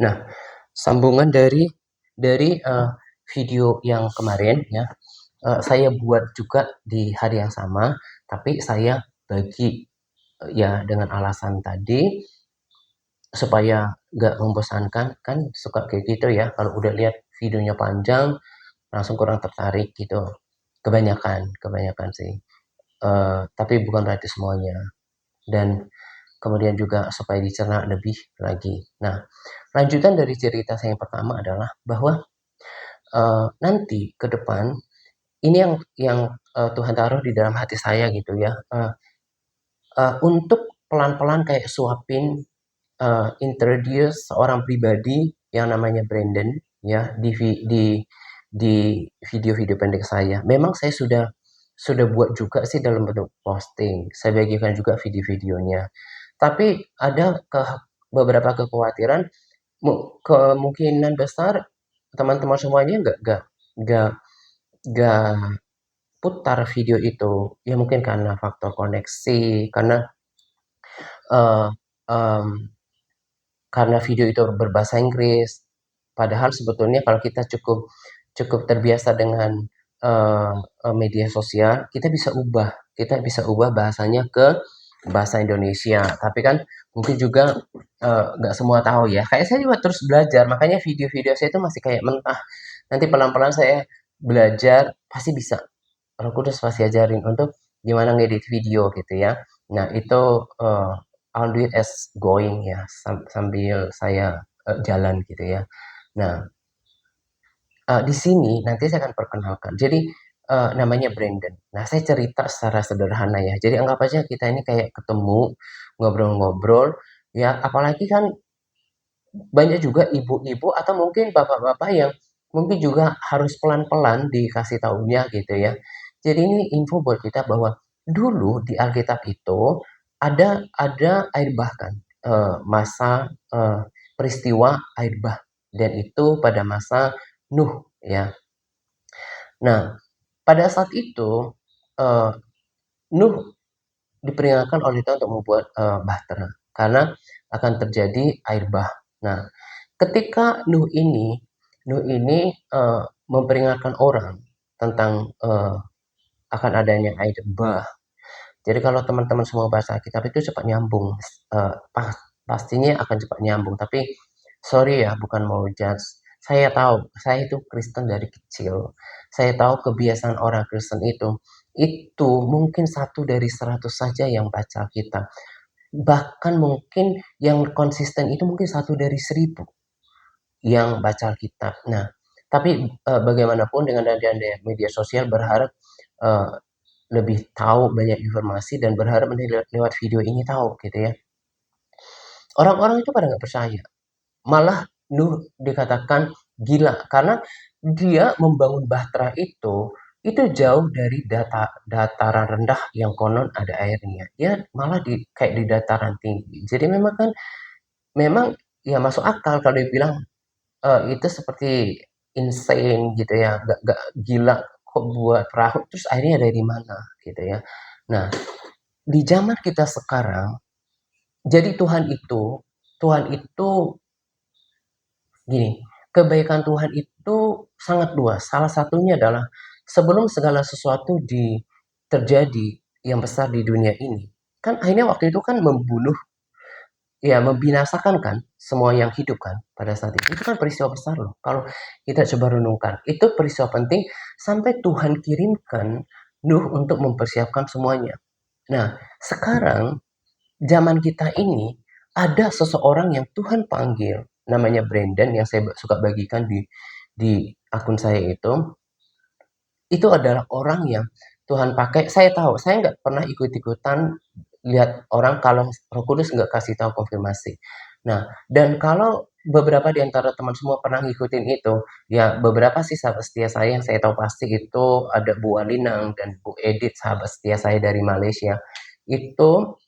Nah, sambungan dari video yang kemarin ya, saya buat juga di hari yang sama, tapi saya bagi, ya dengan alasan tadi supaya nggak membosankan, kan suka kayak gitu ya, kalau udah lihat videonya panjang langsung kurang tertarik gitu, kebanyakan sih, tapi bukan berarti semuanya. Dan kemudian juga supaya dicerna lebih lagi. Nah, lanjutan dari cerita saya yang pertama adalah bahwa nanti ke depan ini yang Tuhan taruh di dalam hati saya gitu ya, untuk pelan-pelan kayak suapin, introduce seorang pribadi yang namanya Brandon ya di video-video pendek saya. Memang saya sudah buat juga sih dalam bentuk posting, saya bagikan juga video-videonya. Tapi ada beberapa kekhawatiran, kemungkinan besar teman-teman semuanya nggak putar video itu. Ya mungkin karena faktor koneksi, eh, em, karena video itu berbahasa Inggris. Padahal sebetulnya kalau kita cukup cukup terbiasa dengan eh, media sosial, kita bisa ubah bahasanya ke bahasa Indonesia. Tapi kan mungkin juga nggak semua tahu ya. Kayak saya juga terus belajar, makanya video-video saya itu masih kayak mentah. Nanti pelan-pelan saya belajar, pasti bisa. Roh Kudus pasti ajarin untuk gimana ngedit video gitu ya. Nah, itu I'll do it as going ya, sambil saya jalan gitu ya. Nah, di sini nanti saya akan perkenalkan. Jadi namanya Brandon. Nah, saya cerita secara sederhana ya. Jadi anggap aja kita ini kayak ketemu, ngobrol-ngobrol ya. Apalagi kan banyak juga ibu-ibu atau mungkin bapak-bapak yang mungkin juga harus pelan-pelan dikasih tahunya gitu ya. Jadi ini info buat kita bahwa dulu di Alkitab itu ada air bah kan, masa peristiwa air bah, dan itu pada masa Nuh ya. Nah, pada saat itu eh, Nuh diperingatkan oleh Tuhan untuk membuat bahtera karena akan terjadi air bah. Nah, ketika Nuh ini memperingatkan orang tentang akan adanya air bah. Jadi kalau teman-teman semua baca Alkitab itu cepat nyambung, pastinya akan cepat nyambung. Tapi sorry ya, bukan mau judge. Saya tahu, saya itu Kristen dari kecil. Saya tahu kebiasaan orang Kristen itu mungkin 1 dari 100 saja yang baca Alkitab. Bahkan mungkin yang konsisten itu mungkin 1 dari 1000 yang baca Alkitab. Nah, tapi bagaimanapun dengan adanya media sosial berharap eh, lebih tahu banyak informasi dan berharap nanti lewat video ini tahu gitu ya. Orang-orang itu pada nggak percaya. Malah Nuh dikatakan gila karena dia membangun bahtera itu jauh dari dataran rendah yang konon ada airnya. Dia malah kayak di dataran tinggi. Jadi memang ya masuk akal kalau dibilang itu seperti insane gitu ya, nggak gila kok buat perahu, terus airnya dari mana gitu ya. Nah, di zaman kita sekarang, jadi Tuhan itu gini, kebaikan Tuhan itu sangat luas. Salah satunya adalah sebelum segala sesuatu terjadi yang besar di dunia ini, kan akhirnya waktu itu kan membunuh, ya membinasakan kan semua yang hidup kan pada saat itu. Itu kan peristiwa besar loh. Kalau kita coba renungkan, itu peristiwa penting sampai Tuhan kirimkan Nuh untuk mempersiapkan semuanya. Nah, sekarang zaman kita ini ada seseorang yang Tuhan panggil, namanya Brandon, yang saya suka bagikan di akun saya itu adalah orang yang Tuhan pakai. Saya tahu, saya nggak pernah ikut-ikutan lihat orang kalau Roh Kudus nggak kasih tahu konfirmasi. Nah, dan kalau beberapa di antara teman semua pernah ngikutin itu, ya beberapa sih sahabat setia saya yang saya tahu pasti itu ada Bu Alinang dan Bu Edit, sahabat setia saya dari Malaysia. Itu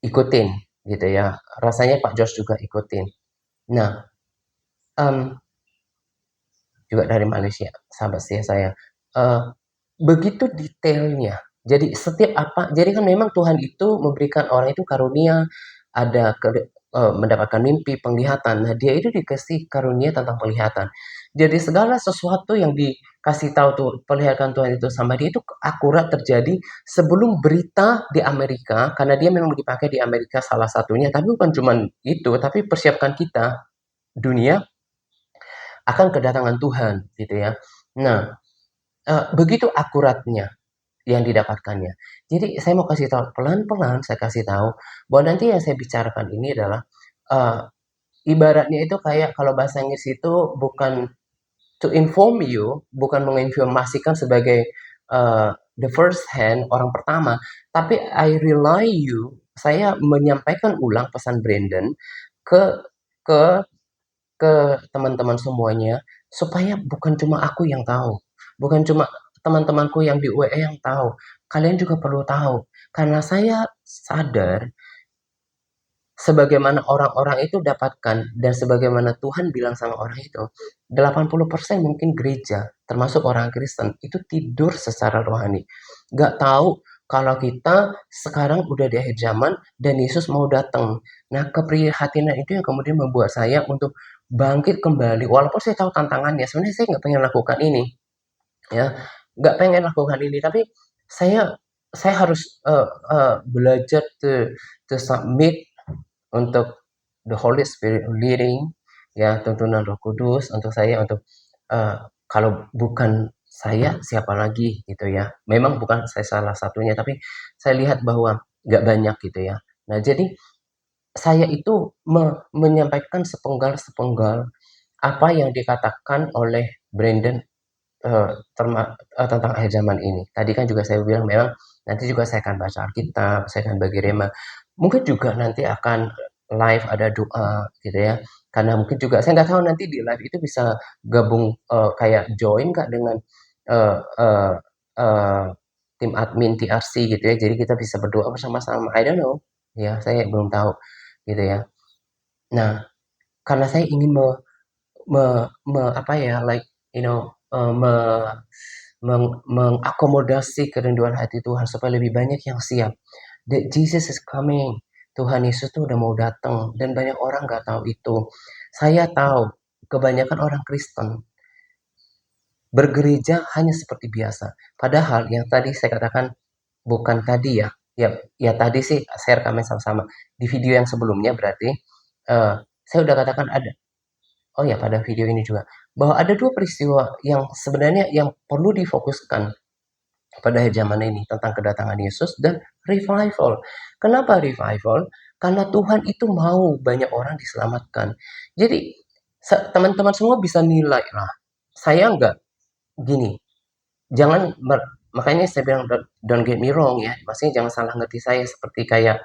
ikutin gitu ya. Rasanya Pak Jos juga ikutin. Nah, em, juga dari Malaysia, sahabat setia saya. Eh, Begitu detailnya. Jadi setiap apa, jadi kan memang Tuhan itu memberikan orang itu karunia, mendapatkan mimpi, penglihatan. Nah, dia itu dikasih karunia tentang penglihatan. Jadi segala sesuatu yang dikasih tahu tuh perlihatkan Tuhan itu sama dia itu akurat terjadi sebelum berita di Amerika, karena dia memang dipakai di Amerika salah satunya, tapi bukan cuma itu, tapi persiapkan kita, dunia, akan kedatangan Tuhan, gitu ya. Nah, begitu akuratnya yang didapatkannya. Jadi saya mau kasih tahu, pelan-pelan saya kasih tahu bahwa nanti yang saya bicarakan ini adalah, eee, ibaratnya itu kayak kalau bahasa Inggris itu bukan to inform you, bukan menginformasikan sebagai, the first hand, orang pertama, tapi I rely you, saya menyampaikan ulang pesan Brandon ke ke ke teman-teman semuanya, supaya bukan cuma aku yang tahu, bukan cuma teman-temanku yang di WA yang tahu, kalian juga perlu tahu. Karena saya sadar sebagaimana orang-orang itu dapatkan dan sebagaimana Tuhan bilang sama orang itu, 80% mungkin gereja, termasuk orang Kristen, itu tidur secara rohani. Gak tahu kalau kita sekarang udah di akhir zaman dan Yesus mau datang. Nah, keprihatinan itu yang kemudian membuat saya untuk bangkit kembali. Walaupun saya tahu tantangannya, sebenarnya saya nggak pengen lakukan ini, ya, nggak pengen lakukan ini, tapi saya saya harus belajar to submit untuk the Holy Spirit leading, ya, tuntunan Roh Kudus untuk saya untuk, eee, kalau bukan saya siapa lagi gitu ya. Memang bukan saya salah satunya, tapi saya lihat bahwa nggak banyak gitu ya. Nah, jadi saya itu menyampaikan sepenggal-sepenggal apa yang dikatakan oleh Brandon, tentang akhir zaman ini. Tadi kan juga saya bilang memang nanti juga saya akan baca Alkitab, saya akan bagi rema. Mungkin juga nanti akan live ada doa gitu ya. Karena mungkin juga saya nggak tahu nanti di live itu bisa gabung, kayak join nggak dengan, eee eee eee, tim admin TRC gitu ya. Jadi kita bisa berdoa bersama-sama, I don't know, ya saya belum tahu gitu ya. Nah, karena saya ingin me me me apa ya, like, you know, me mengakomodasi kerinduan hati Tuhan supaya lebih banyak yang siap. That Jesus is coming. Tuhan Yesus tuh udah mau datang dan banyak orang nggak tahu itu. Saya tahu kebanyakan orang Kristen bergereja hanya seperti biasa. Padahal yang tadi saya katakan bukan tadi ya. Ya tadi sih saya rekaman sama-sama. Di video yang sebelumnya berarti saya udah katakan ada. Oh ya, pada video ini juga, bahwa ada 2 peristiwa yang sebenarnya yang perlu difokuskan pada akhir zaman ini, tentang kedatangan Yesus dan revival. Kenapa revival? Karena Tuhan itu mau banyak orang diselamatkan. Jadi, teman-teman semua bisa nilai lah. Saya enggak gini, jangan makanya saya bilang don't get me wrong ya, maksudnya jangan salah ngerti saya seperti kayak,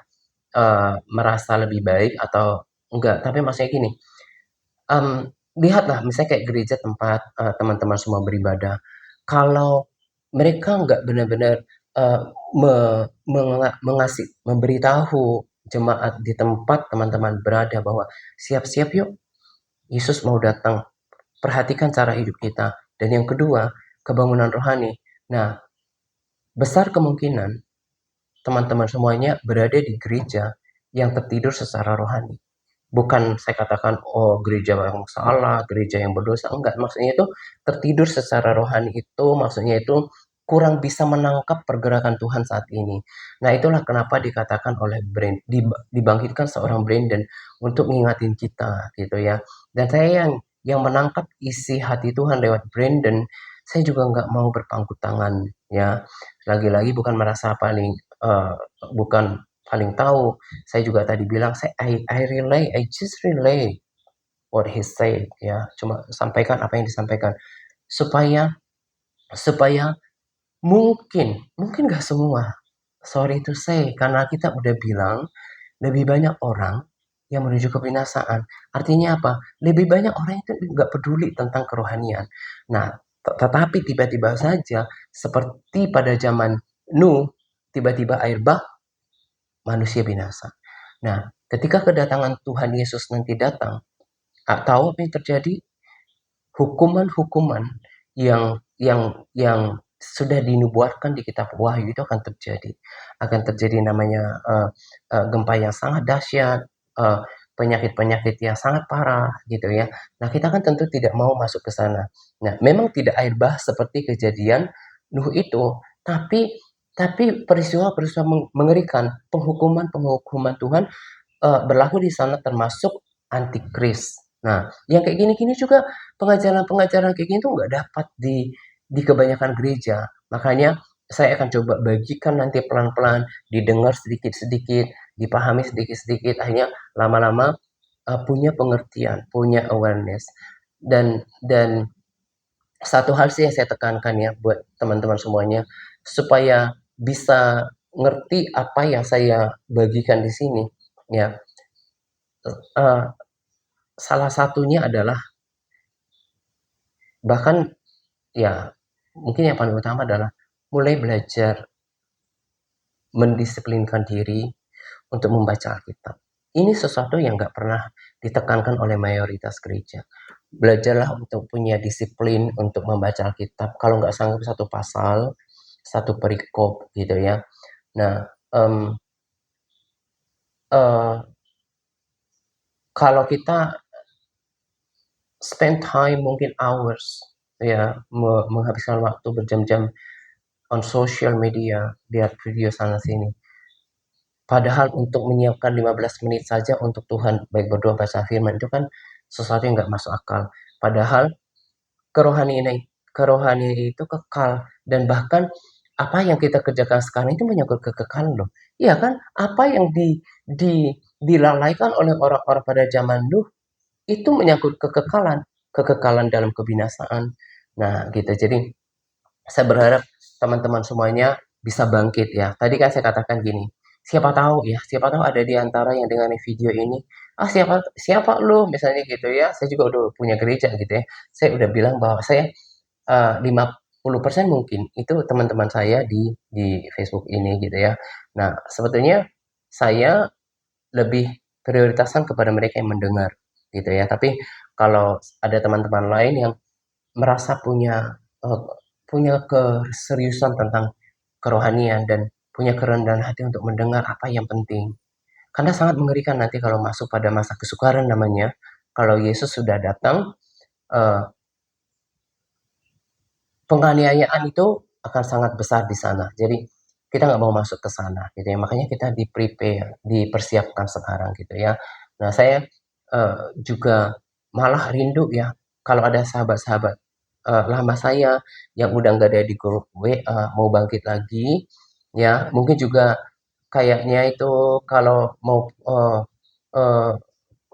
merasa lebih baik atau enggak, tapi maksudnya gini, lihatlah misalnya kayak gereja tempat, teman-teman semua beribadah, kalau mereka nggak benar-benar, eee, me mengasih memberitahu jemaat di tempat teman-teman berada bahwa, "Siap-siap yuk, Yesus mau datang, perhatikan cara hidup kita." Dan yang kedua, kebangunan rohani. Nah, besar kemungkinan teman-teman semuanya berada di gereja yang tertidur secara rohani. Bukan saya katakan, oh gereja yang salah, gereja yang berdosa, enggak. Maksudnya itu tertidur secara rohani itu, maksudnya itu kurang bisa menangkap pergerakan Tuhan saat ini. Nah, itulah kenapa dikatakan oleh dibangkitkan seorang Brandon untuk ngingatin kita gitu ya. Dan saya yang menangkap isi hati Tuhan lewat Brandon, saya juga nggak mau berpangku tangan ya. Lagi-lagi bukan merasa paling bukan paling tahu. Saya juga tadi bilang I just relay what he said ya. Cuma sampaikan apa yang disampaikan supaya supaya mungkin nggak semua. Sorry to say karena kita udah bilang lebih banyak orang yang menuju kebinasaan. Artinya apa? Lebih banyak orang itu nggak peduli tentang kerohanian. Nah, tetapi tiba-tiba saja seperti pada zaman Nuh, tiba-tiba air bah, manusia binasa. Nah, ketika kedatangan Tuhan Yesus nanti datang, tahu apa yang terjadi? Hukuman-hukuman yang sudah dinubuatkan di kitab Wahyu itu akan terjadi namanya gempa yang sangat dahsyat, penyakit-penyakit yang sangat parah gitu ya. Nah kita kan tentu tidak mau masuk ke sana. Nah memang tidak air bah seperti kejadian Nuh itu, tapi peristiwa-peristiwa mengerikan, penghukuman Tuhan berlaku di sana termasuk antikris. Nah, yang kayak gini-gini juga pengajaran-pengajaran kayak gini tuh nggak dapat di kebanyakan gereja. Makanya saya akan coba bagikan nanti pelan-pelan, didengar sedikit-sedikit, dipahami sedikit-sedikit, akhirnya lama-lama punya pengertian, punya awareness. Dan satu hal sih yang saya tekankan ya buat teman-teman semuanya, supaya bisa ngerti apa yang saya bagikan di sini, ya. Eh, Salah satunya adalah bahkan ya mungkin yang paling utama adalah mulai belajar mendisiplinkan diri untuk membaca Alkitab. Ini sesuatu yang nggak pernah ditekankan oleh mayoritas gereja. Belajarlah untuk punya disiplin untuk membaca Alkitab. Kalau nggak sanggup satu pasal, satu perikop gitu ya. Nah, em, eh, kalau kita spend time mungkin hours ya menghabiskan waktu berjam-jam on social media, lihat video sana sini. Padahal untuk menyiapkan 15 menit saja untuk Tuhan, baik berdoa baca firman itu kan sesuatu yang nggak masuk akal. Padahal kerohanian itu kekal dan bahkan apa yang kita kerjakan sekarang itu menyangkut kekekalan loh. Iya kan? Apa yang dilalaikan oleh orang-orang pada zaman dulu itu menyangkut kekekalan, kekekalan dalam kebinasaan. Nah, gitu. Jadi saya berharap teman-teman semuanya bisa bangkit ya. Tadi kan saya katakan gini, siapa tahu ada di antara yang dengan video ini, siapa siapa lu misalnya gitu ya. Saya juga udah punya gereja gitu ya. Saya udah bilang bahwa saya 50% mungkin itu teman-teman saya di Facebook ini gitu ya. Nah, sebetulnya saya lebih prioritaskan kepada mereka yang mendengar gitu ya. Tapi kalau ada teman-teman lain yang merasa eh, punya keseriusan tentang kerohanian dan punya kerendahan hati untuk mendengar apa yang penting. Karena sangat mengerikan nanti kalau masuk pada masa kesukaran namanya. Kalau Yesus sudah datang, eh, penganiayaan itu akan sangat besar di sana. Jadi kita nggak mau masuk ke sana gitu ya. Makanya kita di-prepare, dipersiapkan sekarang gitu ya. Nah, saya juga malah rindu ya kalau ada sahabat-sahabat lama saya yang udah nggak ada di grup WA mau bangkit lagi ya. Mungkin juga kayaknya itu kalau mau eh,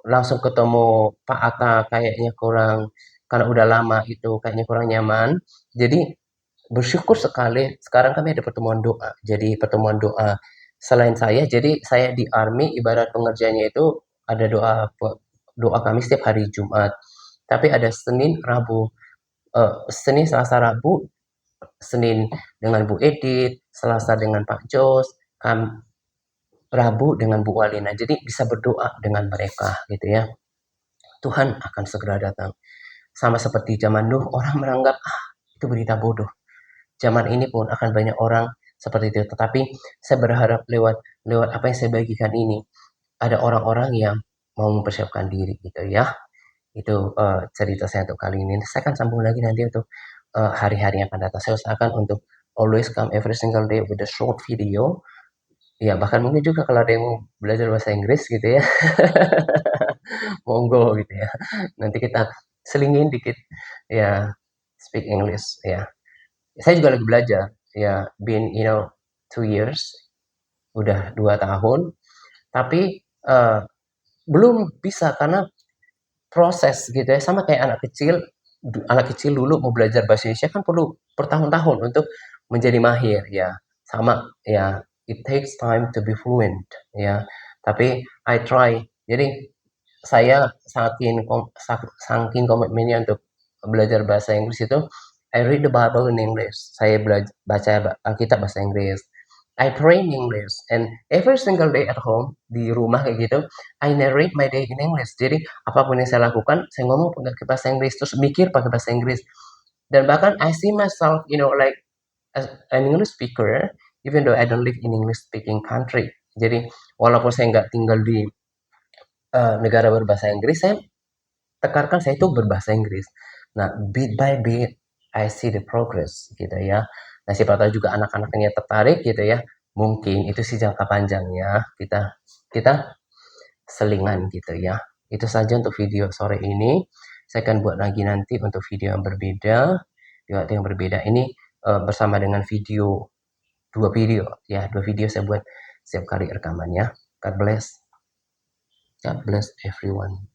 langsung ketemu Pak Atta kayaknya kurang karena udah lama itu kayaknya kurang nyaman. Jadi bersyukur sekali sekarang kami ada pertemuan doa. Jadi pertemuan doa selain saya, jadi saya di army ibarat pengerjaannya itu ada doa kami setiap hari Jumat. Tapi ada Senin, Rabu, Senin, Selasa, Rabu, Senin dengan Bu Edit, Selasa dengan Pak Jos, Rabu dengan Bu Walina. Jadi bisa berdoa dengan mereka gitu ya. Tuhan akan segera datang. Sama seperti zaman Nuh, orang menganggap itu berita bodoh. Zaman ini pun akan banyak orang seperti itu. Tetapi saya berharap lewat lewat apa yang saya bagikan ini ada orang-orang yang mau mempersiapkan diri gitu ya. Itu cerita saya untuk kali ini. Saya akan sambung lagi nanti untuk hari-hari yang akan datang. Saya usahakan untuk always come every single day with a short video. Ya, bahkan mungkin juga kalau ada yang mau belajar bahasa Inggris gitu ya, monggo gitu ya. Nanti kita selingin dikit ya speak English ya. Saya juga lagi belajar ya, been 2 years, udah 2 tahun, tapi belum bisa karena proses gitu ya, sama kayak anak kecil dulu mau belajar bahasa Indonesia kan perlu bertahun-tahun untuk menjadi mahir ya. Sama ya, it takes time to be fluent ya. Tapi I try. Jadi saya saking komitmennya untuk belajar bahasa Inggris itu, I read the Bible in English. Saya baca Alkitab bahasa Inggris. I pray in English and every single day at home di rumah kayak gitu, I narrate my day in English. Jadi apapun yang saya lakukan, saya ngomong pakai bahasa Inggris terus mikir pakai bahasa Inggris. Dan bahkan I see myself, like as an English speaker, even though I don't live in English speaking country. Jadi walaupun saya nggak tinggal di negara berbahasa Inggris, saya tekankan saya itu berbahasa Inggris. Nah, bit by bit, I see the progress gitu ya. Nah, siapa tahu juga anak-anaknya tertarik gitu ya. Mungkin itu sih jangka panjangnya kita kita selingan gitu ya. Itu saja untuk video sore ini. Saya akan buat lagi nanti untuk video yang berbeda, di waktu yang berbeda. Ini bersama dengan dua video ya, dua video saya buat setiap kali rekaman ya. God bless everyone.